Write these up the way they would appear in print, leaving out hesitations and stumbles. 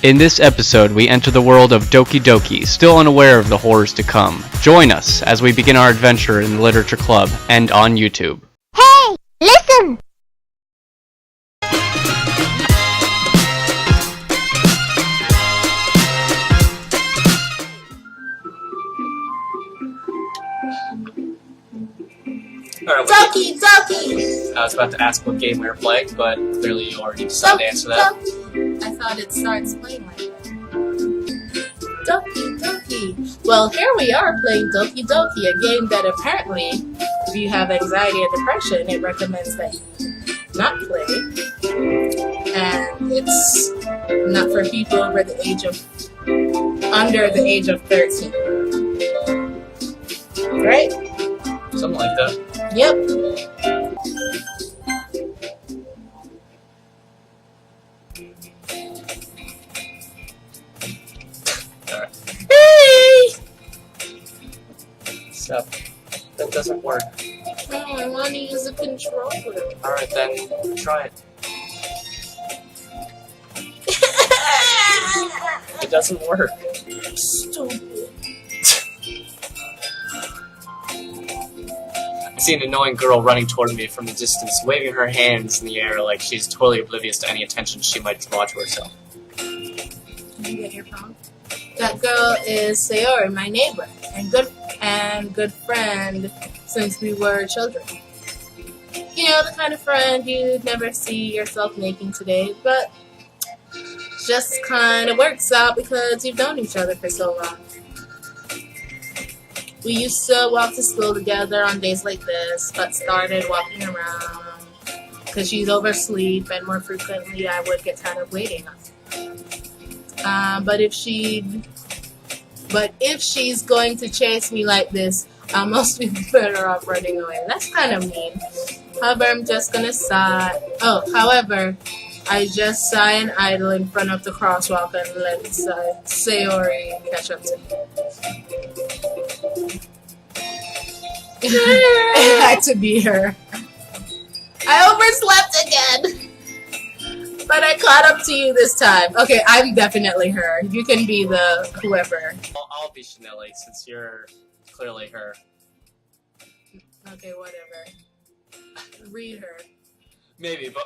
In this episode, we enter the world of Doki Doki, still unaware of the horrors to come. Join us as we begin our adventure in the Literature Club and on YouTube. Hey, listen! Alright, Doki Doki! I was about to ask what game we were playing, but clearly you already decided to answer that. I thought it starts playing like that. Doki Doki. Well, here we are playing Doki Doki, a game that apparently, if you have anxiety or depression, it recommends that you not play. And it's not for people under the age of 13. Right? Something like that. Yep. Alright. Hey! So, that doesn't work. No, I want to use a controller. Alright then, try it. It doesn't work. Stupid. I see an annoying girl running toward me from the distance, waving her hands in the air like she's totally oblivious to any attention she might draw to herself. Can you get your phone? That girl is Sayori, my neighbor, and good friend since we were children. You know, the kind of friend you'd never see yourself making today, but just kind of works out because you've known each other for so long. We used to walk to school together on days like this, but started walking around because she's oversleep, and more frequently I would get tired of waiting. But if she's going to chase me like this, I'll most be better off running away. That's kind of mean. However, I just sigh and idle in front of the crosswalk and let Sayori catch up to me. It had to be her. I overslept again. But I caught up to you this time. Okay, I'm definitely her. You can be the whoever. I'll be Chanelli since you're clearly her. Okay, whatever. Read her. Maybe, but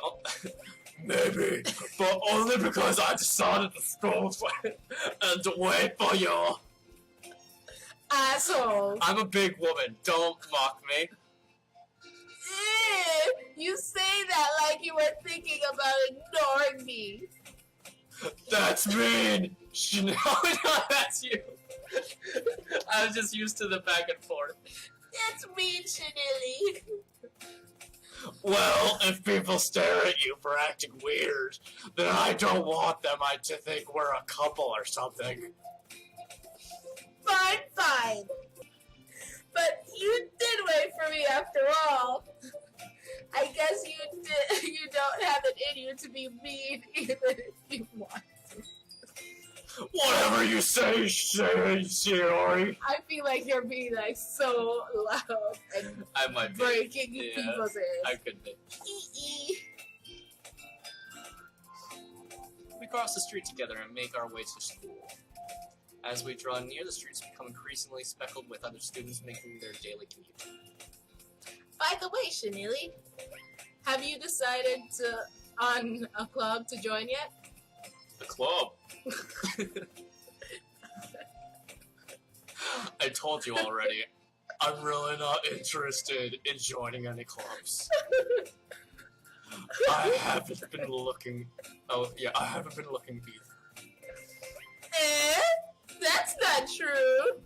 only because I decided to scroll and to wait for you. Asshole. I'm a big woman. Don't mock me. You say that like you were thinking about ignoring me. That's mean. No, that's you. I was just used to the back and forth. That's mean, Chanelli. Well, if people stare at you for acting weird, then I don't want them to think we're a couple or something. Fine. But you did wait for me after all. I guess you don't have it in you to be mean even if you want to. Whatever you say, Sayori. I feel like you're being like so loud and I might be breaking people's ears. I could be. We cross the street together and make our way to school. As we draw near, the streets become increasingly speckled with other students making their daily commute. By the way, Chanelli, have you decided on a club to join yet? The club? I told you already. I'm really not interested in joining any clubs. I haven't been looking. Oh, yeah, I haven't been looking either. That's not true.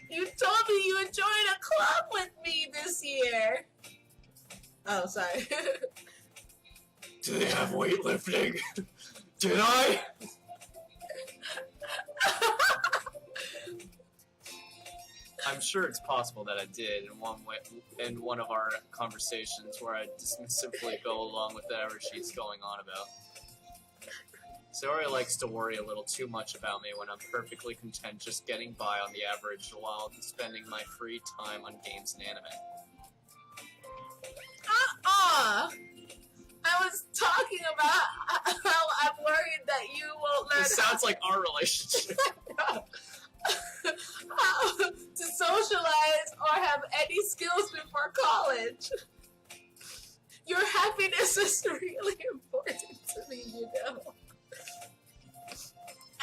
You told me you would join a club with me this year. Oh, sorry. Do they have weightlifting? Did I? I'm sure it's possible that I did in one of our conversations where I dismissively go along with whatever she's going on about. Sayori likes to worry a little too much about me when I'm perfectly content just getting by on the average while spending my free time on games and anime. I I was talking about how I'm worried that you won't learn It sounds like our relationship. how to socialize or have any skills before college. Your happiness is really important to me, you know.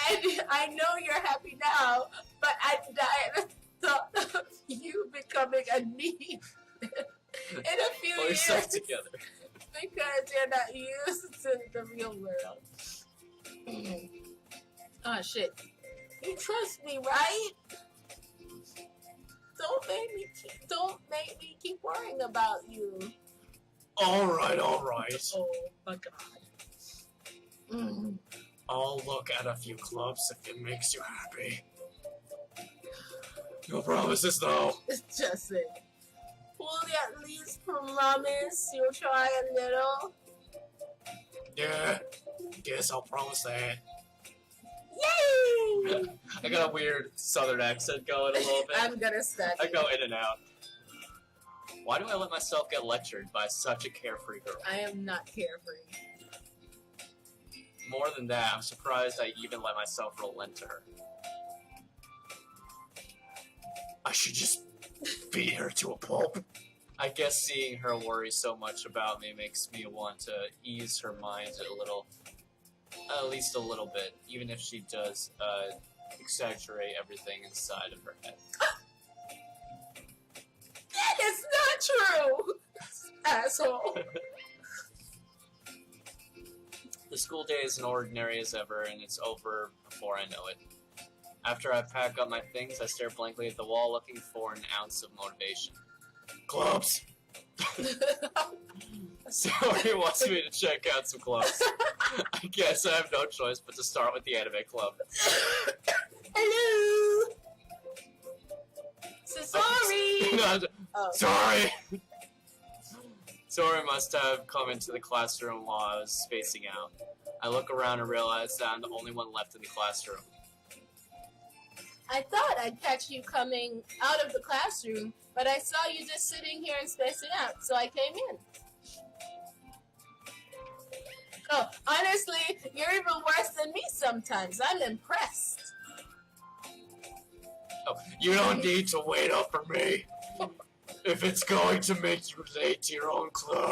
And I know you're happy now, but I'm dying of the thought of you becoming a need in a few Pull years. yourself together. Because you're not used to the real world. Oh shit. You trust me, right? Don't make me keep worrying about you. Alright. Oh my god. I'll look at a few clubs if it makes you happy. No promises though. Just it. Will you at least promise you'll try a little? Yeah, guess I'll promise that. Yay! I got a weird southern accent going a little bit. I'm gonna study. I go in and out. Why do I let myself get lectured by such a carefree girl? I am not carefree. More than that, I'm surprised I even let myself relent to her. I should just beat her to a pulp. I guess seeing her worry so much about me makes me want to ease her mind a little. At least a little bit, even if she does exaggerate everything inside of her head. That is not true! Asshole. The school day is as ordinary as ever, and it's over before I know it. After I pack up my things, I stare blankly at the wall looking for an ounce of motivation. Clubs! Sorry wants me to check out some clubs. I guess I have no choice but to start with the anime club. Hello! So sorry! No, sorry! Sorry must have come into the classroom while I was spacing out. I look around and realize that I'm the only one left in the classroom. I thought I'd catch you coming out of the classroom, but I saw you just sitting here and spacing out, so I came in. Oh, honestly, you're even worse than me sometimes. I'm impressed. Oh, you don't need to wait up for me. If it's going to make you late to your own club.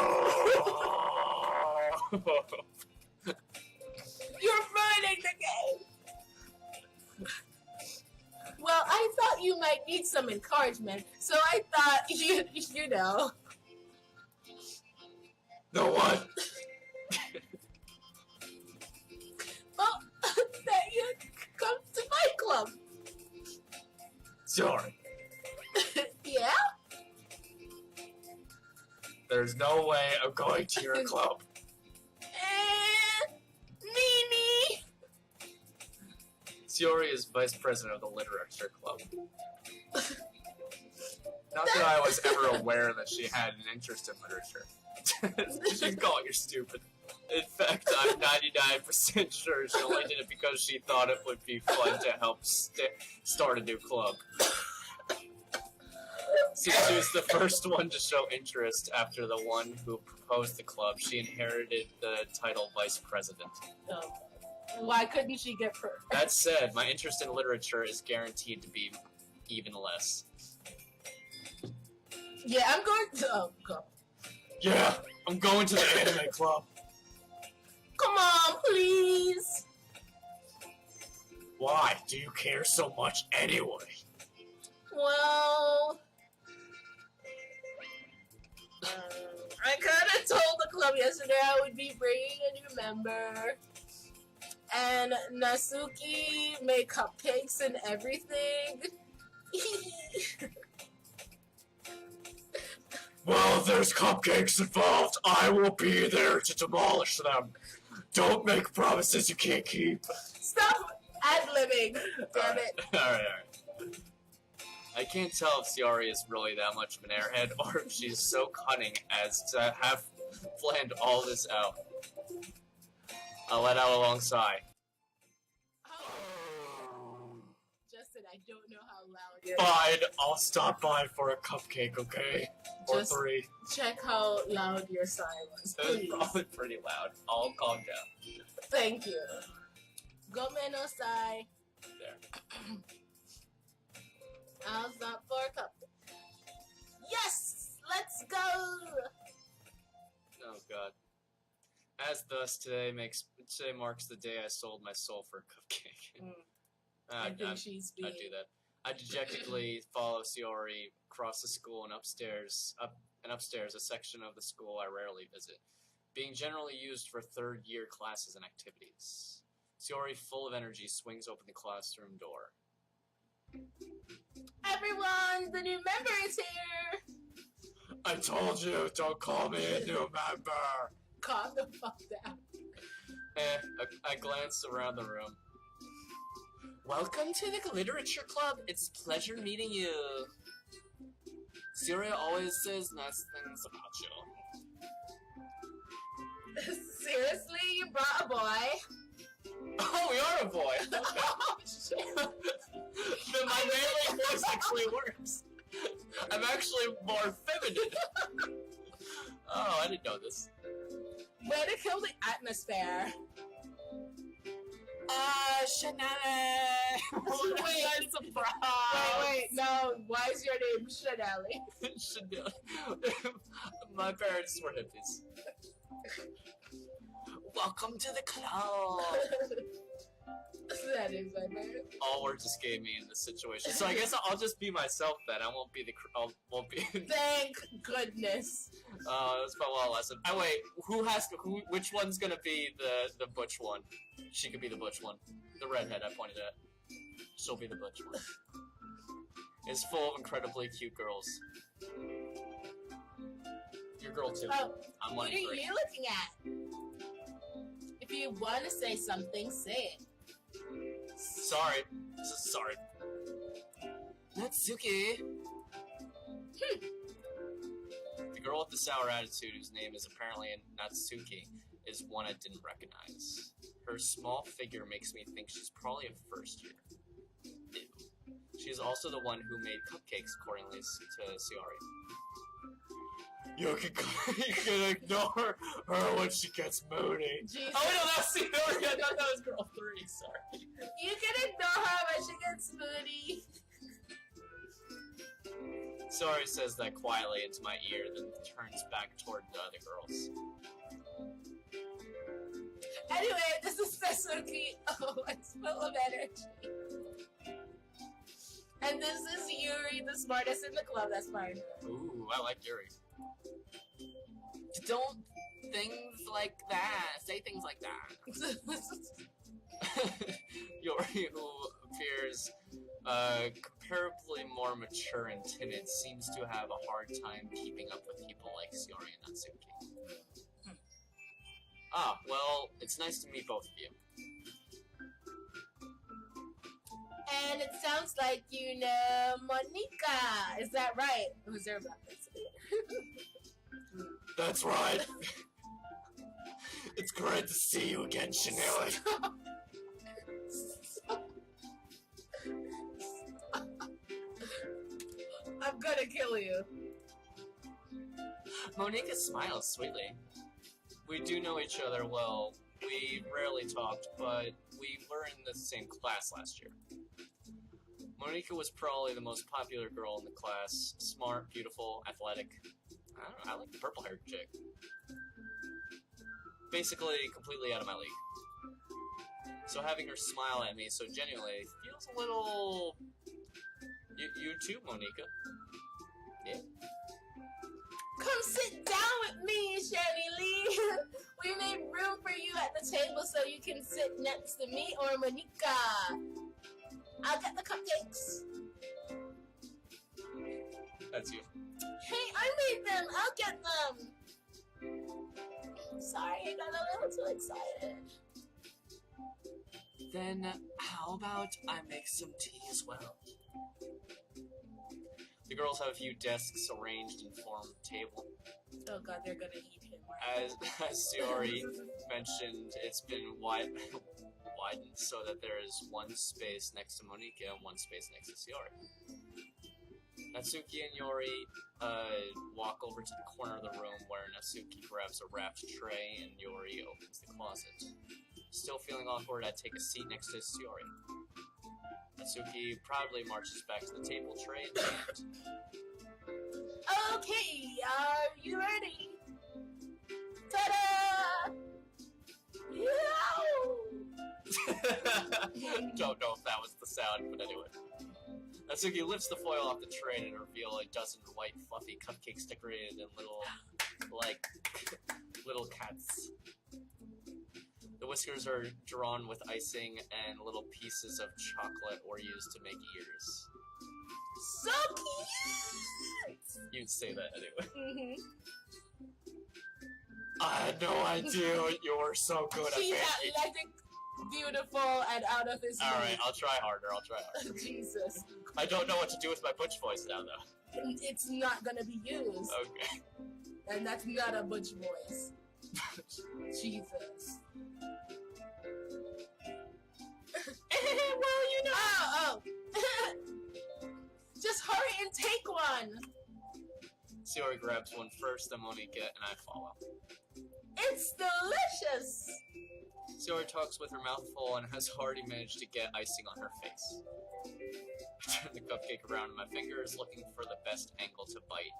You're ruining the game. Well, I thought you might need some encouragement, so I thought you know. No what? Well, that you come to my club. Sorry. Yeah? There's no way I'm going to your club. And Nini. Shiori is vice president of the Literature Club. Not that I was ever aware that she had an interest in literature. She's calling her stupid. In fact, I'm 99% sure she only did it because she thought it would be fun to help start a new club. Since she was the first one to show interest after the one who proposed the club, she inherited the title vice president. Why couldn't she get her? That said, my interest in literature is guaranteed to be even less. Yeah, I'm going to... Oh, go. Yeah, I'm going to the anime club. Come on, please. Why do you care so much anyway? Well... I kind of told the club yesterday I would be bringing a new member. And Nasuki made cupcakes and everything. Well, if there's cupcakes involved, I will be there to demolish them. Don't make promises you can't keep. Stop ad-libbing, damn it. Alright. I can't tell if Shiori is really that much of an airhead, or if she's so cunning as to have planned all this out. I let out a long sigh. Oh. Just an and I don't know how loud it is. Fine, I'll stop by for a cupcake, okay? Or Just 3. check how loud your sigh was, It was please. probably pretty loud. I'll calm down. Thank you. Gome no sai. There. I'll stop for a cupcake. Yes! Let's go! Oh god. As thus, today marks the day I sold my soul for a cupcake. I think she's being... I do that. I dejectedly follow Shiori across the school and upstairs, a section of the school I rarely visit, being generally used for third-year classes and activities. Shiori, full of energy, swings open the classroom door. Everyone, the new member is here! I told you, don't call me a new member! Calm the fuck down. I glanced around the room. Welcome to the Literature Club. It's a pleasure meeting you. Syria always says nice things about you. Seriously? You brought a boy? Oh, we are a boy! Okay. Oh, shit. Then my manly voice actually works. I'm actually more feminine. Oh, I didn't know this. Way to kill the atmosphere. Chanel! Wait, surprise! Wait, no. Why is your name Chanel? Chanel. My parents were hippies. Welcome to the club! That is my name. All words escape me in this situation, so I guess I'll just be myself then. I won't be the. Won't be. Thank goodness. That's my one lesson. Oh wait, which one's gonna be the butch one? She could be the butch one. The redhead I pointed at. She'll be the butch one. It's full of incredibly cute girls. Your girl too. Oh, I'm what are one. you looking at? If you want to say something, say it. Sorry. Sorry. Natsuki. The girl with the sour attitude, whose name is apparently Natsuki, is one I didn't recognize. Her small figure makes me think she's probably a first year. Ew. She is also the one who made cupcakes, accordingly to Shiori. You can ignore her when she gets moody. Jesus. Oh no, that's Shiori! I thought that was girl 3, sorry. You can ignore her when she gets moody. Shiori says that quietly into my ear, then turns back toward the other girls. Anyway, this is Sasuke. Oh, it's full of energy. And this is Yuri, the smartest in the club. That's fine. Ooh, I like Yuri. Don't things like that. Say things like that. Yuri, who appears comparably more mature and timid, seems to have a hard time keeping up with people like Shiori and Natsuki. Ah, well, it's nice to meet both of you. And it sounds like you know Monica. Is that right? Who's there about this? That's right. It's great to see you again, Chanel. I'm gonna kill you. Monica smiles sweetly. We do know each other well. We rarely talked, but we were in the same class last year. Monica was probably the most popular girl in the class. Smart, beautiful, athletic. I don't know, I like the purple-haired chick. Basically, completely out of my league. So having her smile at me so genuinely feels a little... You too, Monica. Yeah. Come sit down with me, Shirley Lee. We made room for you at the table so you can sit next to me or Monica. I'll get the cupcakes. That's you. Hey, I made them. I'll get them. Sorry, I got a little too excited. Then how about I make some tea as well? The girls have a few desks arranged in form of table. Oh god, they're gonna eat him. As Shiori mentioned, it's been widened so that there is one space next to Monika and one space next to Sayori. Natsuki and Yori walk over to the corner of the room where Natsuki grabs a wrapped tray and Yori opens the closet. Still feeling awkward, I take a seat next to Sayori. Natsuki proudly marches back to the table tray in hand. Okay, are you ready? Ta-da! Don't know if that was the sound, but anyway. Natsuki lifts the foil off the tray and reveals a dozen white, fluffy cupcakes decorated in little cats. The whiskers are drawn with icing, and little pieces of chocolate were used to make ears. So cute! You'd say that anyway. Mm-hmm. I had no idea you were so good She's at baking. athletic, beautiful, and out of his Alright, I'll try harder. Jesus. I don't know what to do with my butch voice now, though. It's not gonna be used. Okay. And that's not a butch voice. Jesus. Well, you know. Oh! Just hurry and take one! Sayori grabs one first, then Monika, and I follow. It's delicious! Sayori talks with her mouth full and has already managed to get icing on her face. I turn the cupcake around in my fingers, looking for the best angle to bite.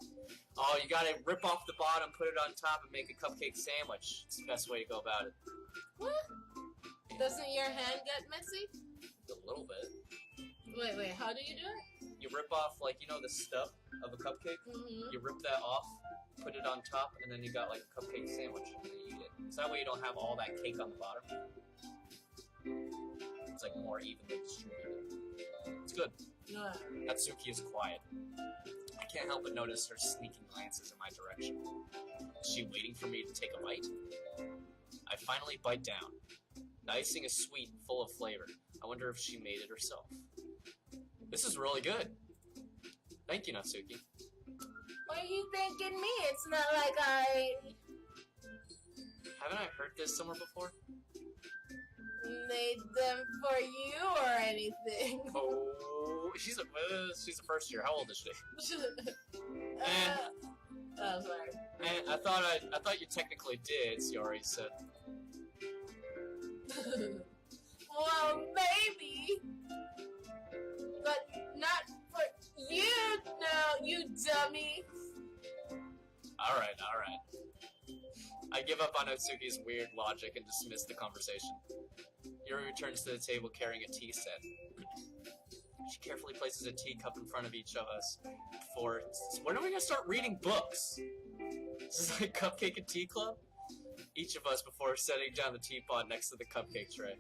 Oh, you gotta rip off the bottom, put it on top, and make a cupcake sandwich. It's the best way to go about it. What? Doesn't your hand get messy? A little bit. Wait, how do you do it? You rip off, like, you know the stuff of a cupcake? Mm-hmm. You rip that off, put it on top, and then you got, like, a cupcake sandwich, and then you eat it. So that way you don't have all that cake on the bottom. It's, like, more evenly distributed. It's good. Yeah. Natsuki is quiet. I can't help but notice her sneaking glances in my direction. Is she waiting for me to take a bite? I finally bite down. The icing is sweet and full of flavor. I wonder if she made it herself. This is really good. Thank you, Natsuki. What are you thinking me? It's not like I Haven't I heard this somewhere before? made them for you or anything. Oh, she's a first year. How old is she? Oh, sorry. And I thought you technically did. Sayori said. Well, maybe, but not for you. No, you dummy. All right. I give up on Natsuki's weird logic and dismiss the conversation. Yuri returns to the table carrying a tea set. She carefully places a teacup in front of each of us before... When are we gonna start reading books? This is like Cupcake and Tea Club? Each of us before setting down the teapot next to the cupcake tray.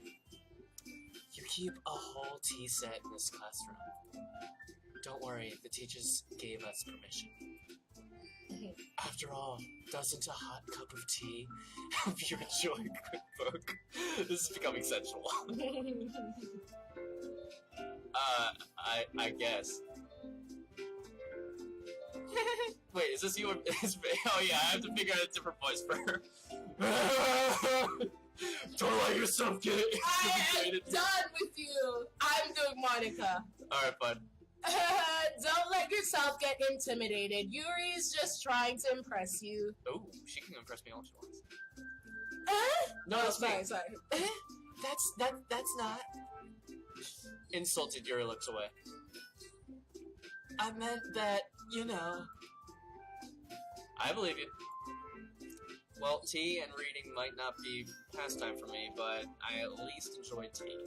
You keep a whole tea set in this classroom. Don't worry, the teachers gave us permission. After all, doesn't a hot cup of tea help you enjoy a good book? This is becoming sensual. I guess. Wait, is this you? Oh yeah, I have to figure out a different voice for her. Don't let yourself get intimidated. I am done with you. I'm doing Monica. Alright, bud. Don't let yourself get intimidated. Yuri's just trying to impress you. Oh, she can impress me all she wants. No, that's me. sorry. That's not. Insulted, Yuri looks away. I meant that, you know. I believe you. Well, tea and reading might not be pastime for me, but I at least enjoy tea.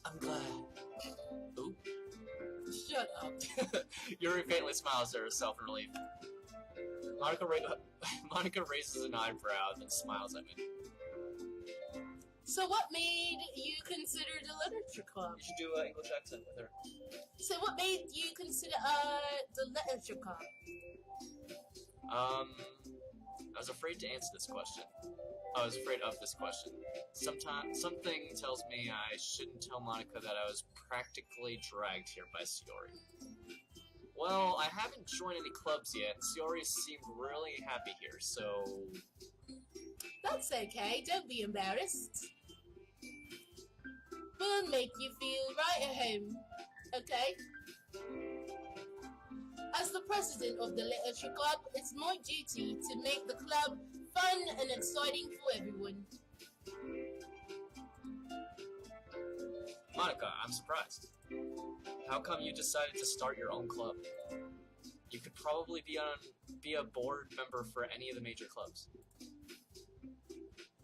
I'm glad. Ooh. Shut up. Yuri faintly smiles to herself in relief. Monica raises an eyebrow, then smiles at me. So what made you consider the literature club? You should do an English accent with her. So what made you consider the literature club? I was afraid to answer this question. I was afraid of this question. Something tells me I shouldn't tell Monica that I was practically dragged here by Sayori. Well, I haven't joined any clubs yet, and Sayori seemed really happy here, so... That's okay, don't be embarrassed. make you feel right at home, okay? As the president of the Literature Club, it's my duty to make the club fun and exciting for everyone. Monica, I'm surprised. How come you decided to start your own club? You could probably be a board member for any of the major clubs.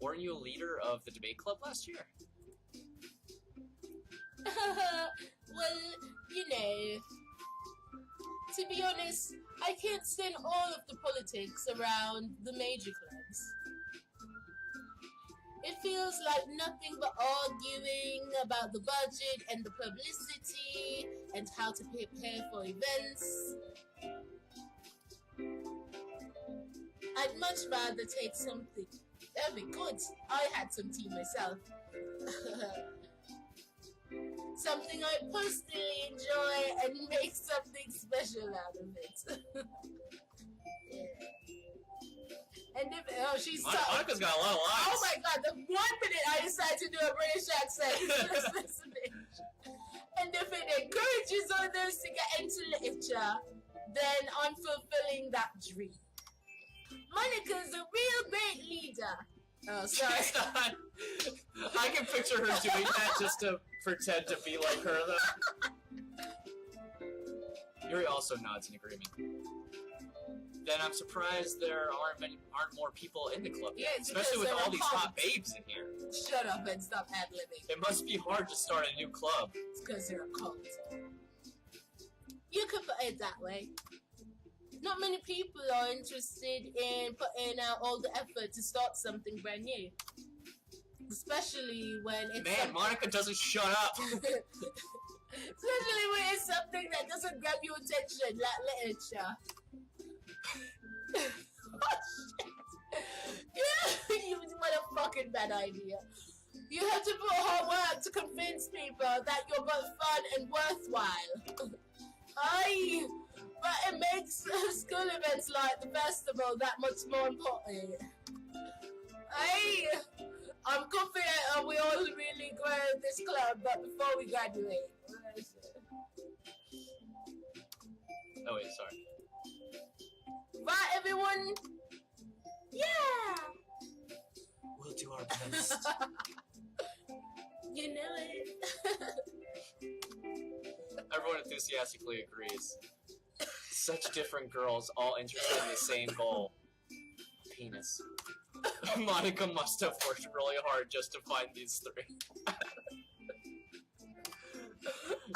Weren't you a leader of the debate club last year? Well, you know, to be honest, I can't stand all of the politics around the major clubs. It feels like nothing but arguing about the budget and the publicity and how to prepare for events. I'd much rather take something. That'd be good. I had some tea myself. Something I personally enjoy and make something special out of it. Yeah. And if she's Monica's got a lot of lines. Oh my god, the 1 minute I decide to do a British accent, just listening. And if it encourages others to get into literature, then I'm fulfilling that dream. Monica's a real great leader. Oh, sorry. I can picture her doing that just to pretend to be like her, though. Yuri also nods in agreement. Then I'm surprised there aren't more people in the club yet, Yeah, especially with all these hot babes in here. Shut up and stop ad-libbing. It must be hard to start a new club. It's because they're a cult. You could put it that way. Not many people are interested in putting out all the effort to start something brand new. Especially when it's... Man, Monica doesn't shut up! Especially when it's something that doesn't grab your attention, like literature. Oh, shit. You what a fucking bad idea. You have to put hard work to convince people that you're both fun and worthwhile. But it makes school events like the festival that much more important. I'm confident we all really grow this club, but before we graduate. Oh wait, sorry. Right, everyone? Yeah! We'll do our best. You know it. Everyone enthusiastically agrees. Such different girls, all interested in the same goal. Penis. Monica must have worked really hard just to find these three.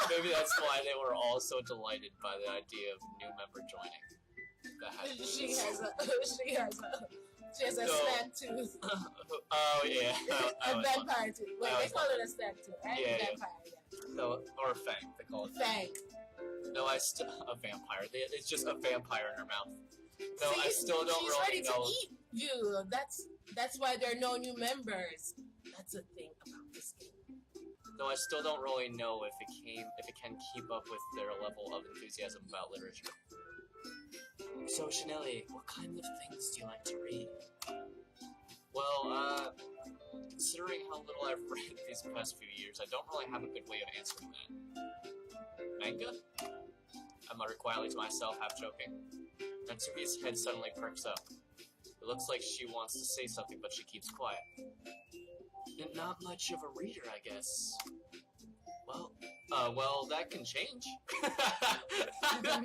Maybe that's why they were all so delighted by the idea of a new member joining. She has a snack tooth. Oh yeah. A vampire tooth. Well, they call it a snack tooth, right? Yeah, Vampire, yeah. No, or a fang. They call it Fang. No, a vampire. It's just a vampire in her mouth. No, See, I still don't she's really ready know. to eat you. That's why there are no new members. That's the thing about this game. No, I still don't really know if it can keep up with their level of enthusiasm about literature. So, Chanelli, what kind of things do you like to read? Well, considering how little I've read these past few years, I don't really have a good way of answering that. Manga? I muttered quietly to myself, half joking. Then Suki's head suddenly perks up. It looks like she wants to say something, but she keeps quiet. Not much of a reader, I guess. Well, that can change.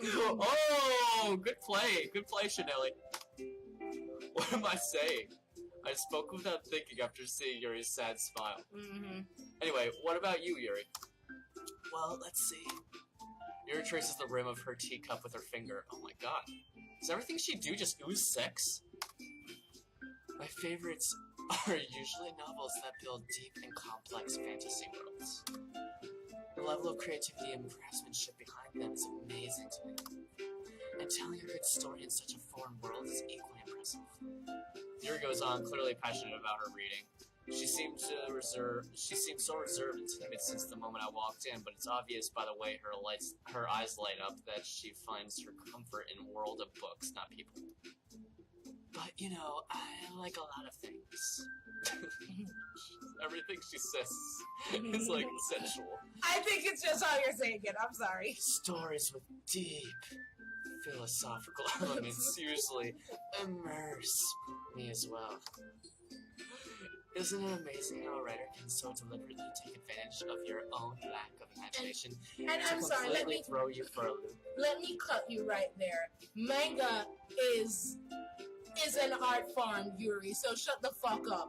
Oh, good play, Chanelli. What am I saying? I spoke without thinking after seeing Yuri's sad smile. Anyway, what about you, Yuri? Well, let's see. Yuri traces the rim of her teacup with her finger. Oh my god. Does everything she do just ooze sex? My favorites are usually novels that build deep and complex fantasy worlds. The level of creativity and craftsmanship behind them is amazing to me. And telling a good story in such a foreign world is equally impressive. Yuri goes on, clearly passionate about her reading. She seemed so reserved and timid since the moment I walked in, but it's obvious by the way her eyes light up that she finds her comfort in a world of books, not people. But, you know, I like a lot of things. Everything she says is, like, sensual. I think it's just how you're saying it. I'm sorry. Stories with deep philosophical elements usually immerse me as well. Isn't it amazing how a writer can so deliberately take advantage of your own lack of imagination And to I'm sorry, completely throw you for a loop? let me cut you right there. Manga is an art form, Yuri, so shut the fuck up,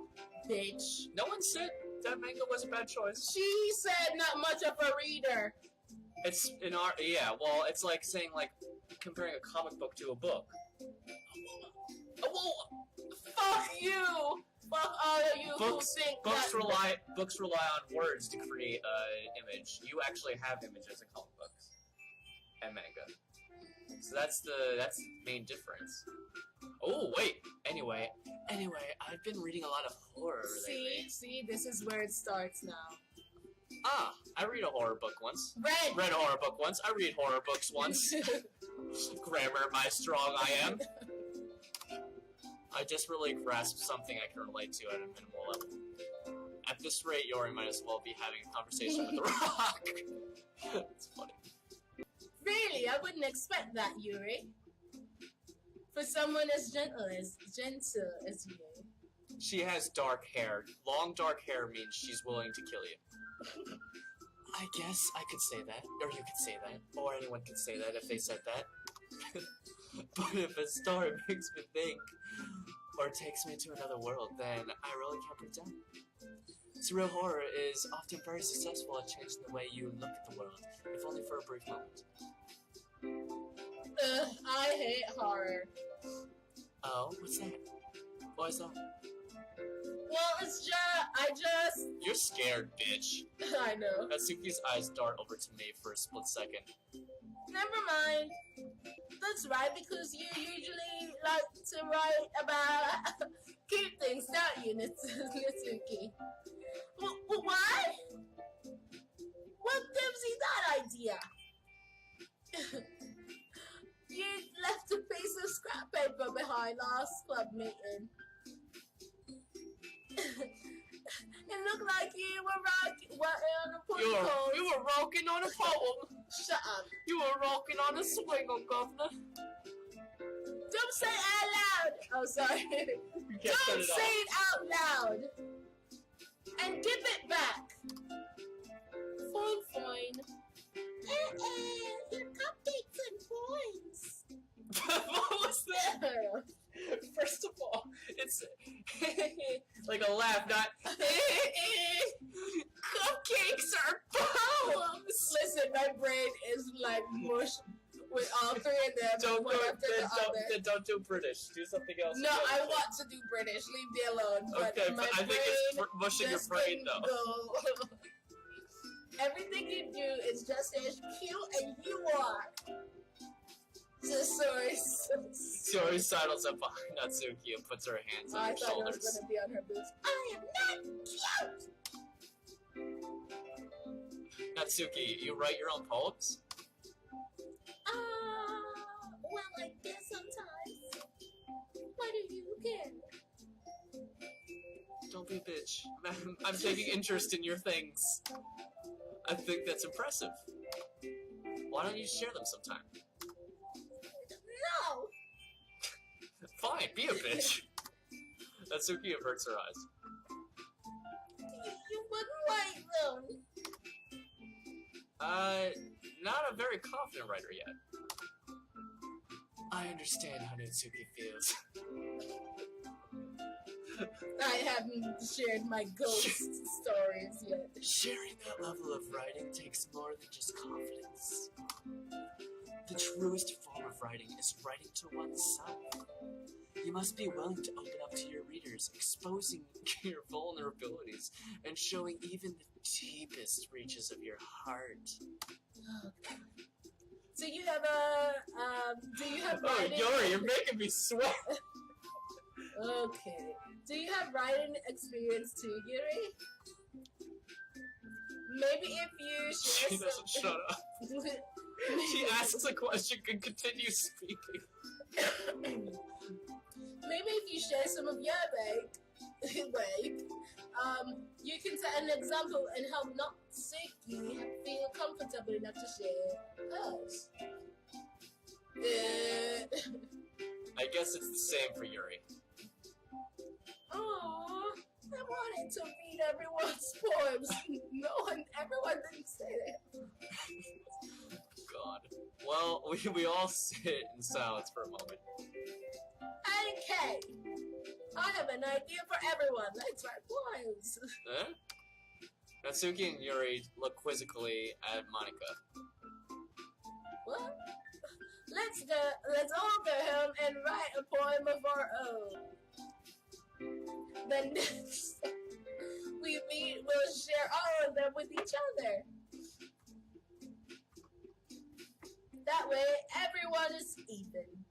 bitch. No one said that manga was a bad choice. She said not much of a reader. It's an art, yeah, well, it's like saying, like, comparing a comic book to a book. Well, Fuck you! Fuck all of you Books- who think books that... rely on words to create an image. You actually have images in comic books and manga. So that's the main difference. Oh wait. Anyway, I've been reading a lot of horror lately. See, this is where it starts now. Ah, I read a horror book once. Red! Read a horror book once. I read horror books once. Grammar, my strong I am. I just really grasped something I can relate to at a minimal level. At this rate, Yori might as well be having a conversation with the rock. It's funny. Really, I wouldn't expect that, Yuri. For someone as gentle as you. She has dark hair. Long dark hair means she's willing to kill you. I guess I could say that, or you could say that, or anyone could say that if they said that. But if a story makes me think, or takes me to another world, then I really can't pretend. Surreal horror is often very successful at changing the way you look at the world, if only for a brief moment. I hate horror. Oh, what's that? What is that? Well, You're scared, bitch. I know. Natsuki's eyes dart over to me for a split second. Never mind. That's right, because you usually like to write about cute things, don't you, Natsuki? Why? What gives you that idea? You left a piece of scrap paper behind last club meeting. It looked like you were on a poem. You were rocking on a poem. Shut up. You were rocking on a swingle, governor. Don't say it out loud. Oh, sorry. You can't Don't cut say it it out loud. And give it back. Fine. Your cupcakes and coins. What was that? First of all, it's like a laugh, not cupcakes are poems. Listen, my brain is like mush with all three of them. Don't do British. Do something else. No, I want to do British. Leave me alone. Okay, but I think it's mushing your brain though. Go. Everything you do is just as cute as you are. Just Sori sidles up behind Natsuki and puts her hands on I her thought it was shoulders. going to be on her boobs. I am not cute! Natsuki, you write your own poems? Well, I guess sometimes. Why do you care? Don't be a bitch. I'm taking interest in your things. I think that's impressive. Why don't you share them sometime? No! Fine, be a bitch. Natsuki averts her eyes. You wouldn't like them. Not a very confident writer yet. I understand how Natsuki feels. I haven't shared my ghost stories yet. Sharing that level of writing takes more than just confidence. The truest form of writing is writing to oneself. You must be willing to open up to your readers, exposing your vulnerabilities, and showing even the deepest reaches of your heart. Do you have writing? Oh, Yori, you're making me sweat! Okay. Do you have writing experience too, Yuri? Maybe if you share She doesn't shut up. She asks a question and continues speaking. maybe if you share some of your weight, you can set an example and help Natsuki feel comfortable enough to share hers. I guess it's the same for Yuri. Aww, I wanted to read everyone's poems. Everyone didn't say that. God. Well, we all sit in silence for a moment. Okay, I have an idea for everyone. Let's write poems. Huh? Natsuki and Yuri look quizzically at Monika. What? Let's all go home and write a poem of our own. Then next we meet, we'll share all of them with each other. That way, everyone is even.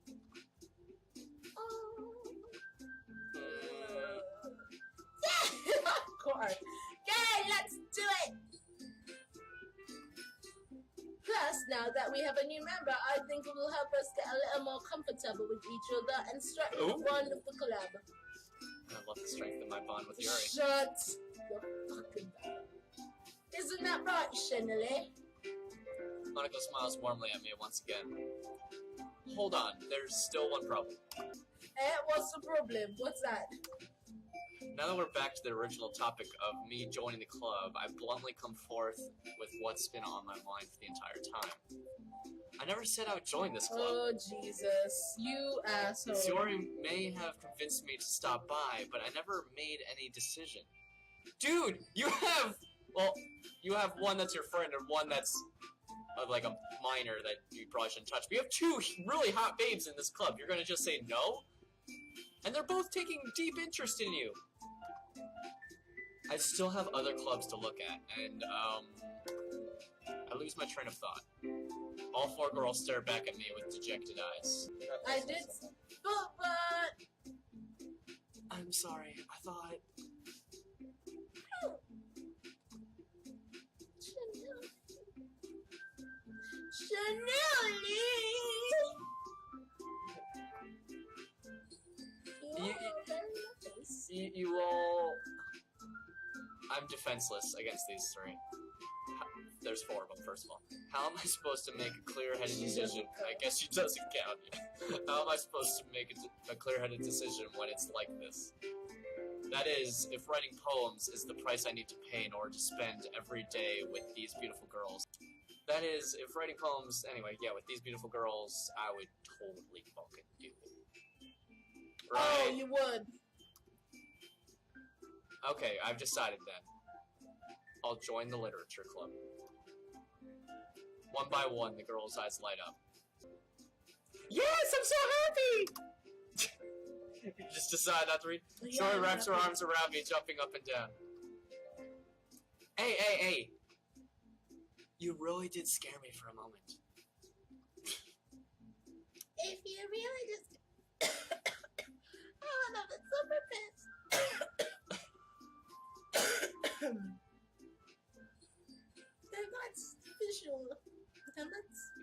Oh. Yeah, of course. Okay, let's do it. Plus, now that we have a new member, I think it will help us get a little more comfortable with each other and strengthen the bond of the club. I'd love to strengthen my bond with Yuri. Shut your fucking mouth. Isn't that right, Shinley? Monika smiles warmly at me once again. Hold on, there's still one problem. What's the problem? What's that? Now that we're back to the original topic of me joining the club, I bluntly come forth with what's been on my mind for the entire time. I never said I would join this club. Oh, Jesus. You asshole. Sayori may have convinced me to stop by, but I never made any decision. Dude, you have one that's your friend and one that's like a minor that you probably shouldn't touch. But you have two really hot babes in this club. You're gonna just say no? And they're both taking deep interest in you. I still have other clubs to look at, and I lose my train of thought. All four girls stare back at me with dejected eyes. I did, but... I'm sorry, I thought... You all... I'm defenseless against these three. There's four of them, first of all. How am I supposed to make a clear-headed decision? I guess she doesn't count. How am I supposed to make a clear-headed decision when it's like this? That is, if writing poems is the price I need to pay in order to spend every day with these beautiful girls. That is, if writing poems, anyway, yeah, with these beautiful girls, I would totally fucking do it. Right? Oh, you would. Okay, I've decided then. I'll join the literature club. One by one, the girls' eyes light up. Yes, I'm so happy! You just decide not to read. Yeah, Sayori wraps her arms around me, jumping up and down. Hey! You really did scare me for a moment. If you really just... oh, no, that's super pissed. They're not visual.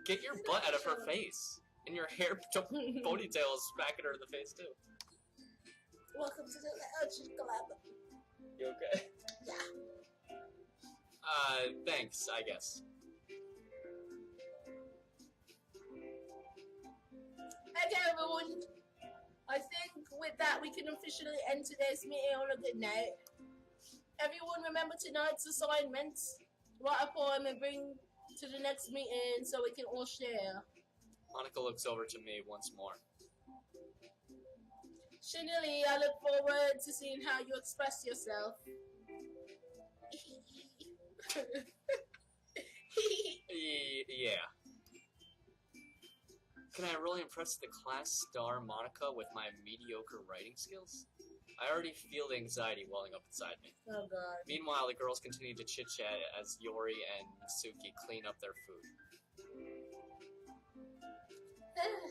Get your butt out of her face. And your hair ponytail is smacking her in the face, too. Welcome to the Literature Club. You okay? Yeah. Thanks, I guess. Okay, everyone. I think with that we can officially end today's meeting on a good note. Everyone remember tonight's assignments. Write a poem and bring to the next meeting so we can all share. Monika looks over to me once more. Shinili, I look forward to seeing how you express yourself. Yeah. Can I really impress the class star Monika with my mediocre writing skills? I already feel the anxiety welling up inside me. Oh god. Meanwhile, the girls continue to chit-chat as Yori and Suki clean up their food.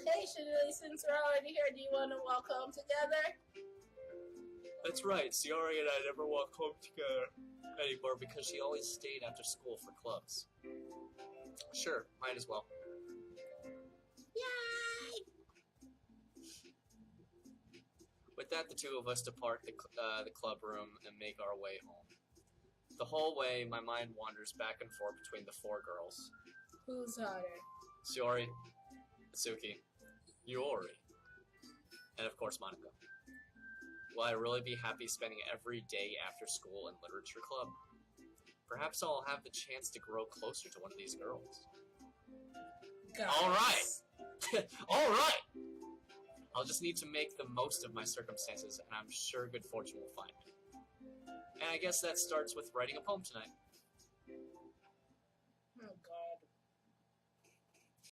Hey Shinili, since we're already here, do you want to walk home together? That's right, Sayori and I never walk home together anymore because she always stayed after school for clubs. Sure, might as well. Yay! With that, the two of us depart the club room and make our way home. The whole way, my mind wanders back and forth between the four girls. Who's hotter? Shiori, Atsuki, Yuri, and of course Monica. Will I really be happy spending every day after school in literature club? Perhaps I'll have the chance to grow closer to one of these girls. Guys. Alright! I'll just need to make the most of my circumstances, and I'm sure good fortune will find me. And I guess that starts with writing a poem tonight. Oh,